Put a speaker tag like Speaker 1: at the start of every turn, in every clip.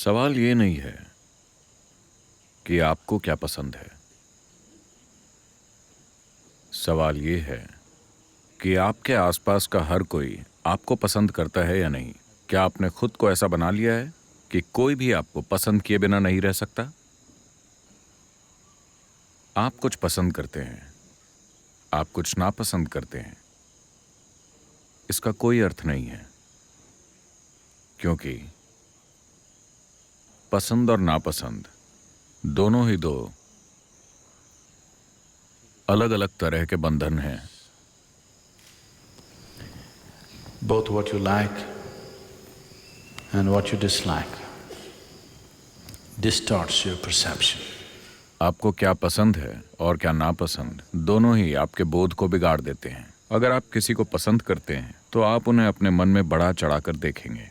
Speaker 1: सवाल ये नहीं है कि आपको क्या पसंद है। सवाल ये है कि आपके आसपास का हर कोई आपको पसंद करता है या नहीं। क्या आपने खुद को ऐसा बना लिया है कि कोई भी आपको पसंद किए बिना नहीं रह सकता? आप कुछ पसंद करते हैं, आप कुछ नापसंद करते हैं। इसका कोई अर्थ नहीं है, क्योंकि पसंद और नापसंद दोनों ही दो अलग अलग तरह के बंधन हैं।
Speaker 2: Both what you like and what you dislike distorts your perception.
Speaker 1: आपको क्या पसंद है और क्या नापसंद दोनों ही आपके बोध को बिगाड़ देते हैं। अगर आप किसी को पसंद करते हैं तो आप उन्हें अपने मन में बढ़ा चढ़ाकर देखेंगे।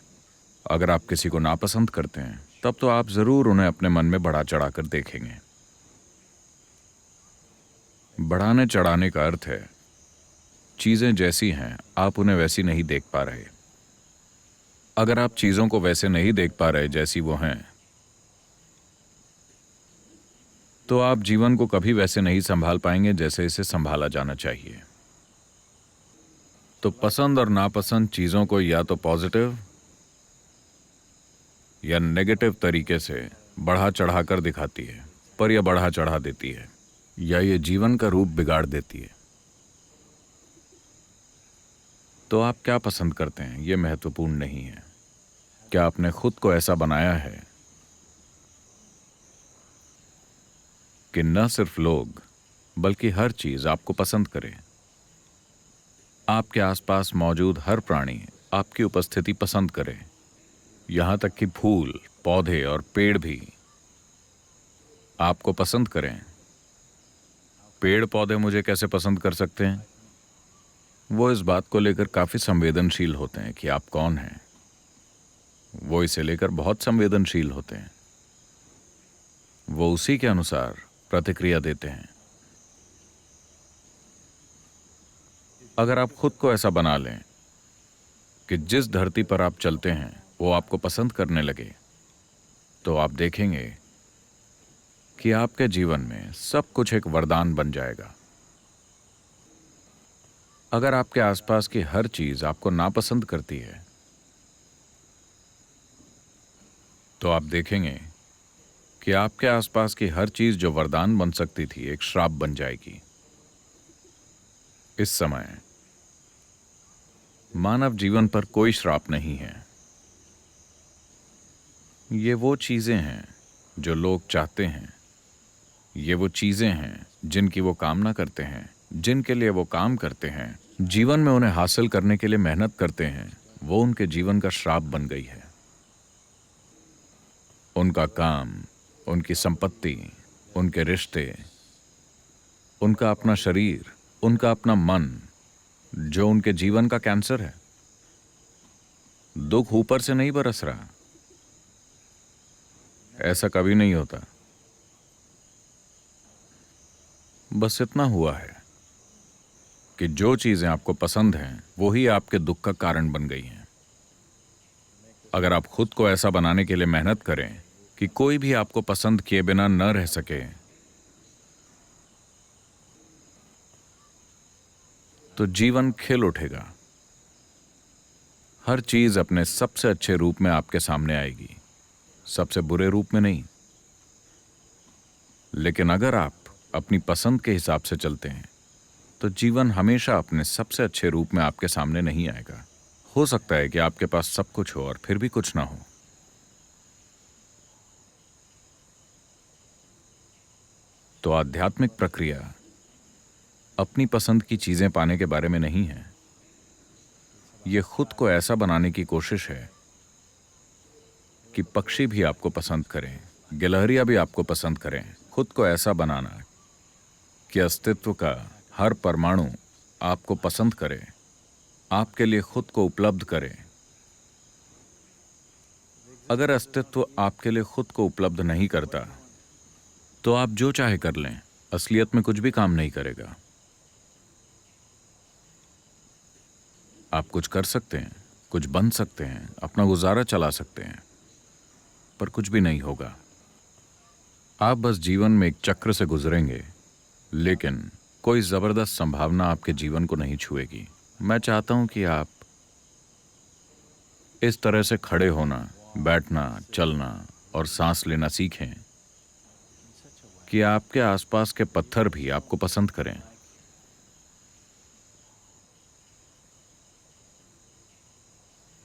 Speaker 1: अगर आप किसी को नापसंद करते हैं तब तो आप जरूर उन्हें अपने मन में बढ़ा चढ़ाकर देखेंगे। बढ़ाने चढ़ाने का अर्थ है चीजें जैसी हैं आप उन्हें वैसी नहीं देख पा रहे। अगर आप चीजों को वैसे नहीं देख पा रहे जैसी वो हैं, तो आप जीवन को कभी वैसे नहीं संभाल पाएंगे जैसे इसे संभाला जाना चाहिए। तो पसंद और नापसंद चीजों को या तो पॉजिटिव या नेगेटिव तरीके से बढ़ा चढ़ाकर दिखाती है, पर यह बढ़ा चढ़ा देती है या ये जीवन का रूप बिगाड़ देती है। तो आप क्या पसंद करते हैं यह महत्वपूर्ण नहीं है। क्या आपने खुद को ऐसा बनाया है कि न सिर्फ लोग बल्कि हर चीज आपको पसंद करे। आपके आसपास मौजूद हर प्राणी आपकी उपस्थिति पसंद करे, यहां तक कि फूल, पौधे और पेड़ भी आपको पसंद करें। पेड़ पौधे मुझे कैसे पसंद कर सकते हैं? वो इस बात को लेकर काफी संवेदनशील होते हैं कि आप कौन हैं। वो इसे लेकर बहुत संवेदनशील होते हैं। वो उसी के अनुसार प्रतिक्रिया देते हैं। अगर आप खुद को ऐसा बना लें कि जिस धरती पर आप चलते हैं वो आपको पसंद करने लगे, तो आप देखेंगे कि आपके जीवन में सब कुछ एक वरदान बन जाएगा। अगर आपके आसपास की हर चीज आपको नापसंद करती है, तो आप देखेंगे कि आपके आसपास की हर चीज जो वरदान बन सकती थी एक श्राप बन जाएगी। इस समय मानव जीवन पर कोई श्राप नहीं है। ये वो चीजें हैं जो लोग चाहते हैं। ये वो चीजें हैं जिनकी वो कामना करते हैं, जिनके लिए वो काम करते हैं, जीवन में उन्हें हासिल करने के लिए मेहनत करते हैं। वो उनके जीवन का श्राप बन गई है। उनका काम, उनकी संपत्ति, उनके रिश्ते, उनका अपना शरीर, उनका अपना मन, जो उनके जीवन का कैंसर है। दुख ऊपर से नहीं बरस रहा, ऐसा कभी नहीं होता। बस इतना हुआ है कि जो चीजें आपको पसंद हैं वो ही आपके दुख का कारण बन गई हैं। अगर आप खुद को ऐसा बनाने के लिए मेहनत करें कि कोई भी आपको पसंद किए बिना न रह सके, तो जीवन खिल उठेगा। हर चीज अपने सबसे अच्छे रूप में आपके सामने आएगी, सबसे बुरे रूप में नहीं। लेकिन अगर आप अपनी पसंद के हिसाब से चलते हैं तो जीवन हमेशा अपने सबसे अच्छे रूप में आपके सामने नहीं आएगा। हो सकता है कि आपके पास सब कुछ हो और फिर भी कुछ ना हो। तो आध्यात्मिक प्रक्रिया अपनी पसंद की चीजें पाने के बारे में नहीं है। यह खुद को ऐसा बनाने की कोशिश है कि पक्षी भी आपको पसंद करें, गिलहरियां भी आपको पसंद करें। खुद को ऐसा बनाना कि अस्तित्व का हर परमाणु आपको पसंद करे, आपके लिए खुद को उपलब्ध करे। अगर अस्तित्व आपके लिए खुद को उपलब्ध नहीं करता, तो आप जो चाहे कर लें, असलियत में कुछ भी काम नहीं करेगा। आप कुछ कर सकते हैं, कुछ बन सकते हैं, अपना गुजारा चला सकते हैं, पर कुछ भी नहीं होगा। आप बस जीवन में एक चक्र से गुजरेंगे, लेकिन कोई जबरदस्त संभावना आपके जीवन को नहीं छुएगी। मैं चाहता हूं कि आप इस तरह से खड़े होना, बैठना, चलना और सांस लेना सीखें कि आपके आसपास के पत्थर भी आपको पसंद करें।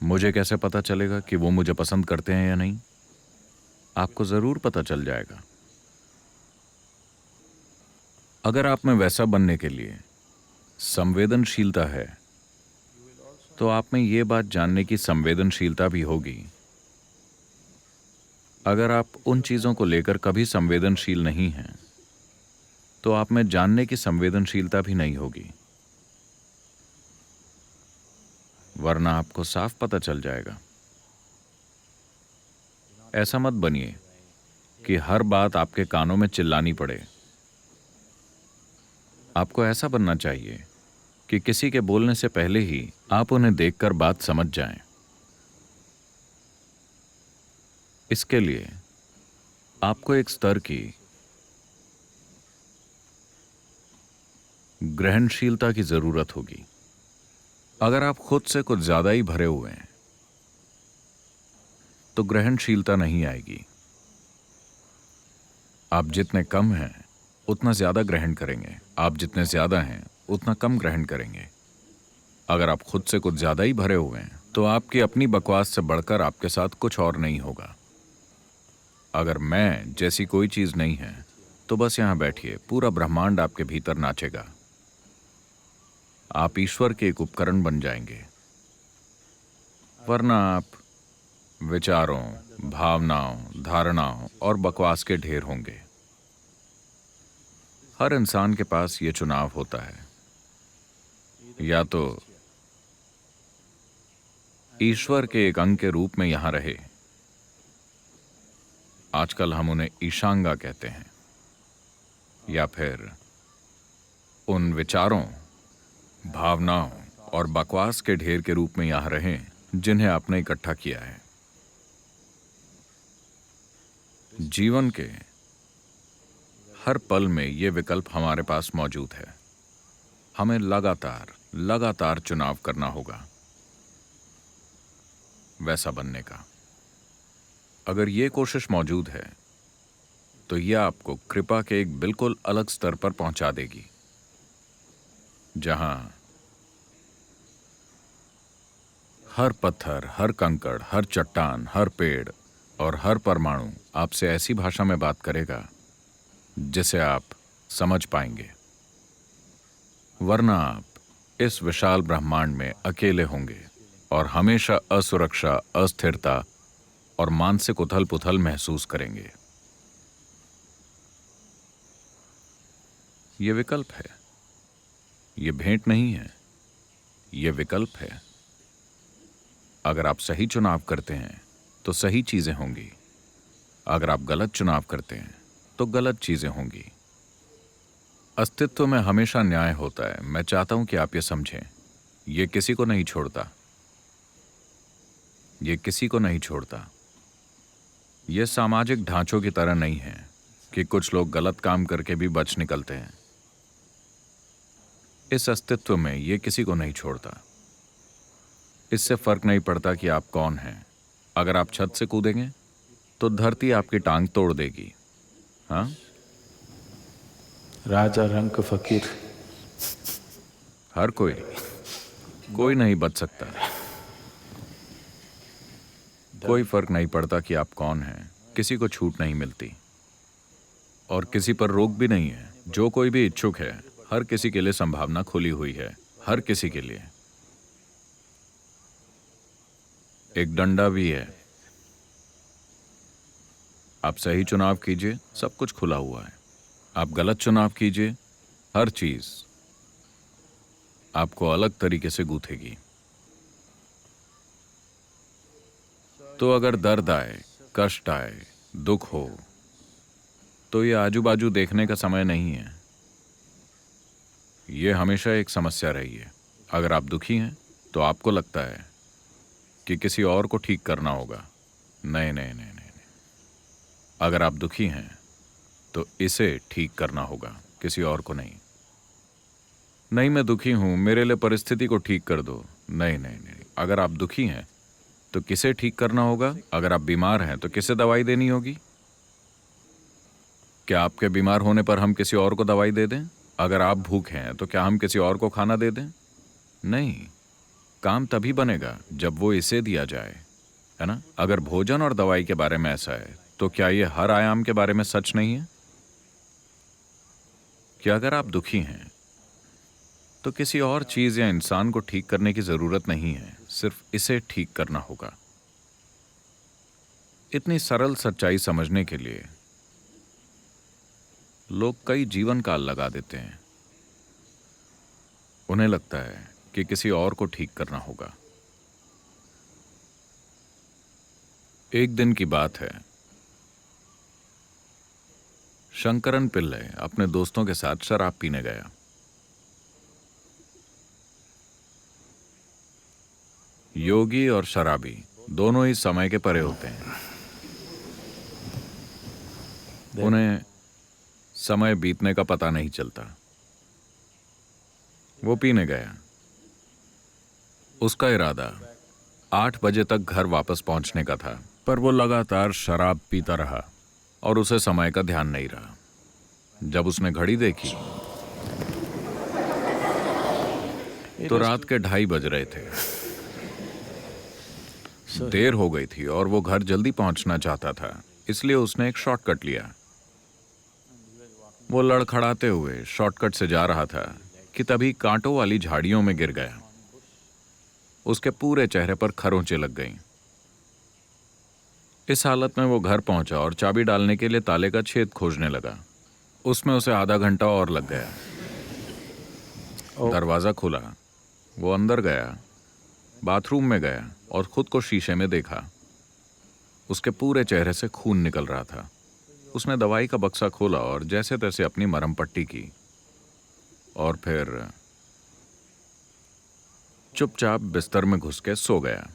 Speaker 1: मुझे कैसे पता चलेगा कि वो मुझे पसंद करते हैं या नहीं? आपको जरूर पता चल जाएगा। अगर आप में वैसा बनने के लिए संवेदनशीलता है, तो आप में ये बात जानने की संवेदनशीलता भी होगी। अगर आप उन चीजों को लेकर कभी संवेदनशील नहीं हैं, तो आप में जानने की संवेदनशीलता भी नहीं होगी, वरना आपको साफ पता चल जाएगा। ऐसा मत बनिए कि हर बात आपके कानों में चिल्लानी पड़े। आपको ऐसा बनना चाहिए कि किसी के बोलने से पहले ही आप उन्हें देखकर बात समझ जाएं। इसके लिए आपको एक स्तर की ग्रहणशीलता की जरूरत होगी। अगर आप खुद से कुछ ज्यादा ही भरे हुए हैं, तो ग्रहणशीलता नहीं आएगी। आप जितने कम हैं उतना ज्यादा ग्रहण करेंगे, आप जितने ज्यादा हैं उतना कम ग्रहण करेंगे। अगर आप खुद से कुछ ज्यादा ही भरे हुए हैं, तो आपकी अपनी बकवास से बढ़कर आपके साथ कुछ और नहीं होगा। अगर मैं जैसी कोई चीज नहीं है, तो बस यहां बैठिए, पूरा ब्रह्मांड आपके भीतर नाचेगा। आप ईश्वर के एक उपकरण बन जाएंगे, वरना आप विचारों, भावनाओं, धारणाओं और बकवास के ढेर होंगे। हर इंसान के पास ये चुनाव होता है, या तो ईश्वर के एक अंग के रूप में यहां रहे, आजकल हम उन्हें ईशांगा कहते हैं, या फिर उन विचारों, भावनाओं और बकवास के ढेर के रूप में यहां रहें जिन्हें आपने इकट्ठा किया है। जीवन के हर पल में यह विकल्प हमारे पास मौजूद है। हमें लगातार चुनाव करना होगा वैसा बनने का। अगर यह कोशिश मौजूद है, तो यह आपको कृपा के एक बिल्कुल अलग स्तर पर पहुंचा देगी, जहां हर पत्थर, हर कंकड़, हर चट्टान, हर पेड़ और हर परमाणु आपसे ऐसी भाषा में बात करेगा जिसे आप समझ पाएंगे। वरना आप इस विशाल ब्रह्मांड में अकेले होंगे और हमेशा असुरक्षा, अस्थिरता और मानसिक उथल पुथल महसूस करेंगे। यह विकल्प है, यह भेंट नहीं है, यह विकल्प है। अगर आप सही चुनाव करते हैं तो सही चीजें होंगी, अगर आप गलत चुनाव करते हैं तो गलत चीजें होंगी। अस्तित्व में हमेशा न्याय होता है। मैं चाहता हूं कि आप ये समझें, यह किसी को नहीं छोड़ता, यह किसी को नहीं छोड़ता। यह सामाजिक ढांचों की तरह नहीं है कि कुछ लोग गलत काम करके भी बच निकलते हैं। इस अस्तित्व में यह किसी को नहीं छोड़ता। इससे फर्क नहीं पड़ता कि आप कौन हैं। अगर आप छत से कूदेंगे तो धरती आपकी टांग तोड़ देगी। हाँ,
Speaker 2: राजा रंक फकीर,
Speaker 1: हर कोई नहीं बच सकता। कोई फर्क नहीं पड़ता कि आप कौन हैं। किसी को छूट नहीं मिलती और किसी पर रोक भी नहीं है। जो कोई भी इच्छुक है, हर किसी के लिए संभावना खुली हुई है, हर किसी के लिए। एक डंडा भी है। आप सही चुनाव कीजिए, सब कुछ खुला हुआ है। आप गलत चुनाव कीजिए, हर चीज आपको अलग तरीके से गूंथेगी। तो अगर दर्द आए, कष्ट आए, दुख हो, तो ये आजू बाजू देखने का समय नहीं है। यह हमेशा एक समस्या रही है। अगर आप दुखी हैं तो आपको लगता है कि किसी और को ठीक करना होगा। नहीं नहीं नहीं नहीं नहीं। अगर आप दुखी हैं तो इसे ठीक करना होगा, किसी और को नहीं। नहीं मैं दुखी हूं, मेरे लिए परिस्थिति को ठीक कर दो। नहीं नहीं नहीं, अगर आप दुखी हैं तो किसे ठीक करना होगा? अगर आप बीमार हैं तो किसे दवाई देनी होगी? क्या आपके बीमार होने पर हम किसी और को दवाई दे दें? अगर आप भूखे हैं तो क्या हम किसी और को खाना दे दें? नहीं, काम तभी बनेगा जब वो इसे दिया जाए, है ना? अगर भोजन और दवाई के बारे में ऐसा है तो क्या ये हर आयाम के बारे में सच नहीं है कि अगर आप दुखी हैं तो किसी और चीज या इंसान को ठीक करने की जरूरत नहीं है, सिर्फ इसे ठीक करना होगा। इतनी सरल सच्चाई समझने के लिए लोग कई जीवन काल लगा देते हैं। उन्हें लगता है कि किसी और को ठीक करना होगा। एक दिन की बात है, शंकरन पिल्ले अपने दोस्तों के साथ शराब पीने गया। योगी और शराबी दोनों ही समय के परे होते हैं। उन्हें समय बीतने का पता नहीं चलता। वो पीने गया। उसका इरादा 8 बजे तक घर वापस पहुंचने का था, पर वो लगातार शराब पीता रहा और उसे समय का ध्यान नहीं रहा। जब उसने घड़ी देखी तो रात के 2:30 बज रहे थे। देर हो गई थी और वो घर जल्दी पहुंचना चाहता था, इसलिए उसने एक शॉर्टकट लिया। वो लड़खड़ाते हुए शॉर्टकट से जा रहा था कि तभी कांटों वाली झाड़ियों में गिर गया। उसके पूरे चेहरे पर खरोंचें लग गईं। इस हालत में वो घर पहुंचा और चाबी डालने के लिए ताले का छेद खोजने लगा। उसमें उसे आधा घंटा और लग गया। दरवाजा खुला, वो अंदर गया, बाथरूम में गया और खुद को शीशे में देखा। उसके पूरे चेहरे से खून निकल रहा था। उसने दवाई का बक्सा खोला और जैसे तैसे अपनी मरहम पट्टी की और फिर चुपचाप बिस्तर में घुस के सो गया।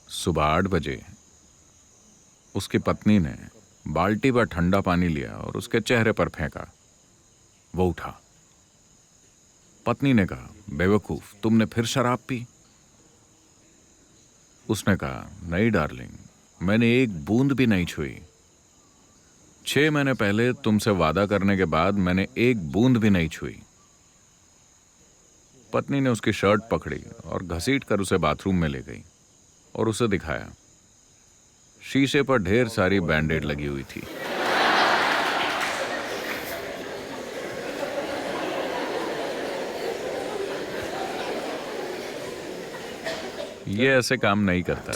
Speaker 1: सुबह 8 बजे उसकी पत्नी ने बाल्टी पर ठंडा पानी लिया और उसके चेहरे पर फेंका। वो उठा। पत्नी ने कहा, बेवकूफ, तुमने फिर शराब पी? उसने कहा, नहीं डार्लिंग, मैंने एक बूंद भी नहीं छुई। 6 महीने पहले तुमसे वादा करने के बाद मैंने एक बूंद भी नहीं छुई। पत्नी ने उसकी शर्ट पकड़ी और घसीट कर उसे बाथरूम में ले गई और उसे दिखाया। शीशे पर ढेर सारी बैंडेड लगी हुई थी। ये ऐसे काम नहीं करता।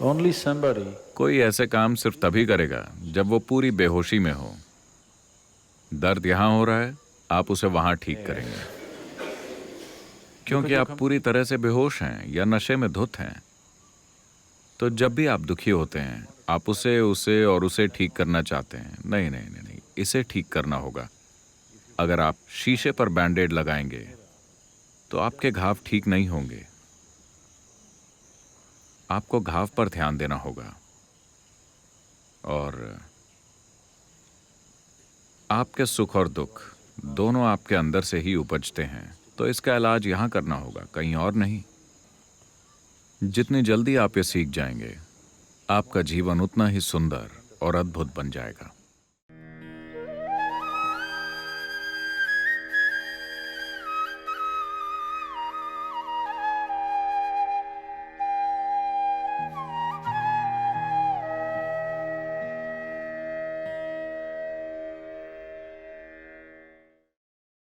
Speaker 2: Only somebody
Speaker 1: कोई ऐसे काम सिर्फ तभी करेगा जब वो पूरी बेहोशी में हो। दर्द यहां हो रहा है, आप उसे वहां ठीक करेंगे, क्योंकि आप पूरी तरह से बेहोश हैं या नशे में धुत हैं। तो जब भी आप दुखी होते हैं, आप उसे ठीक करना चाहते हैं। नहीं नहीं नहीं नहीं, इसे ठीक करना होगा। अगर आप शीशे पर बैंडेड लगाएंगे तो आपके घाव ठीक नहीं होंगे। आपको घाव पर ध्यान देना होगा और आपके सुख और दुख दोनों आपके अंदर से ही उपजते हैं। तो इसका इलाज यहां करना होगा, कहीं और नहीं। जितनी जल्दी आप ये सीख जाएंगे, आपका जीवन उतना ही सुंदर और अद्भुत बन जाएगा।